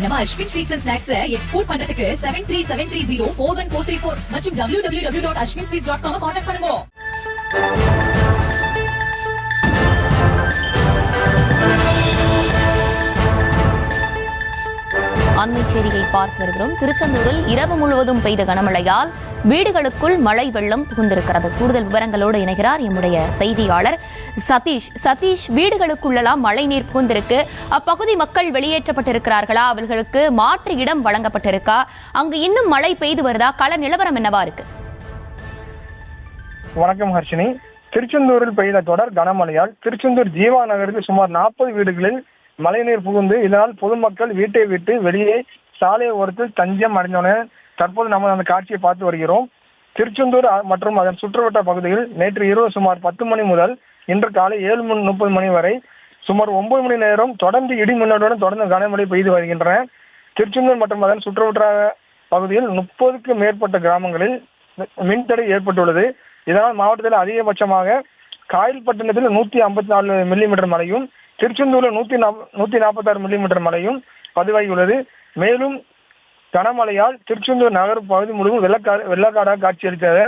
நம்ம Ashwin sweets and snacks export பண்றதுக்கு 7373041434 மற்றும் www.ashwinsweets.com கான்டாக்ட் பண்ணுங்க. அண்மை செய்தியை பார்த்து வருகிறோம். திருச்செந்தூரில் இரவு முழுவதும் பெய்த கனமழையால் வீடுகளுக்குள் மழை வெள்ளம் புகுந்திருக்கிறது. கூடுதல் விவரங்களோடு இணைகிறார் எம்முடைய செய்தியாளர் சதீஷ். சதீஷ், வீடுகளுக்குள்ளெல்லாம் மழை நீர் புகுந்திருக்கு. அப்பகுதி மக்கள் வெளியேற்றப்பட்டிருக்கிறார்களா? அவர்களுக்கு மாற்று இடம் வழங்கப்பட்டிருக்கா? அங்கு இன்னும் மழை பெய்து வருதா? கள நிலவரம் என்னவா இருக்கு? வணக்கம் ஹர்ஷினி. திருச்செந்தூரில் பெய்த தொடர் கனமழையால் திருச்செந்தூர் ஜீவா நகரில் சுமார் 40 வீடுகளில் மழைநீர் புகுந்து இதனால் பொதுமக்கள் வீட்டை விட்டு வெளியே சாலை ஓரத்தில் தஞ்சம் அடைந்தனர். தற்போது நம்ம அந்த காட்சியை பார்த்து வருகிறோம். திருச்செந்தூர் மற்றும் அதன் சுற்றுவட்ட பகுதியில் நேற்று இரவு சுமார் 10 மணி முதல் இன்று காலை 7:30 மணி வரை சுமார் 9 மணி நேரம் தொடர்ந்து இடி மின்னலுடன் தொடர்ந்து கனமழை பெய்து வருகின்றன. திருச்செந்தூர் மற்றும் அதன் சுற்றுவட்ட பகுதியில் 30க்கும் மேற்பட்ட கிராமங்களில் மின்தடை ஏற்பட்டுள்ளது. இதனால் மாவட்டத்தில் அதிகபட்சமாக காயல்பட்டினத்தில் 154 மில்லிமீட்டர் மழையும் திருச்செந்தூரில் 146 மில்லிமீட்டர் மழையும் பதிவாகியுள்ளது. மேலும் கனமழையால் திருச்செந்தூர் நகர் பகுதி முழுவதும் வெள்ளக்காடாக காட்சியளித்தது.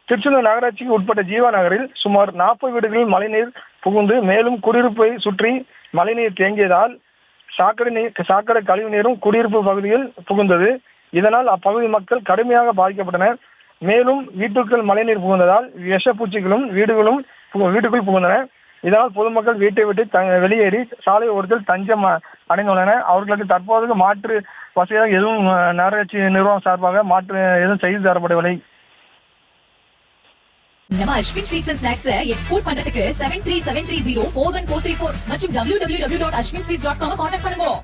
திருச்செந்தூர் நகராட்சிக்கு உட்பட்ட ஜீவா நகரில் சுமார் 40 வீடுகளில் மழைநீர் புகுந்து மேலும் குடியிருப்பை சுற்றி மழைநீர் தேங்கியதால் சாக்கடை கழிவு நீரும் குடியிருப்பு பகுதியில் புகுந்தது. இதனால் அப்பகுதி மக்கள் கடுமையாக பாதிக்கப்பட்டனர். மேலும் வீட்டுக்குள் மழைநீர் புகுந்ததால் விஷப்பூச்சிகளும் வீட்டுக்குள் புகுந்தன. இதனால் பொதுமக்கள் வீட்டை விட்டு வெளியேறி சாலை ஓரத்தில் தஞ்சம் அடைந்துள்ளனர். அவர்களுக்கு தற்போது மாற்று வசதியாக எதுவும் நகராட்சி நிர்வாகம் சார்பாக மாற்று எதுவும் செய்து தரப்படவில்லை. நம்ம Ashwin sweets and snacks export பண்றதுக்கு 7373041434 மற்றும் www.ashwinsweets.com கான்டாக்ட் பண்ணுங்க.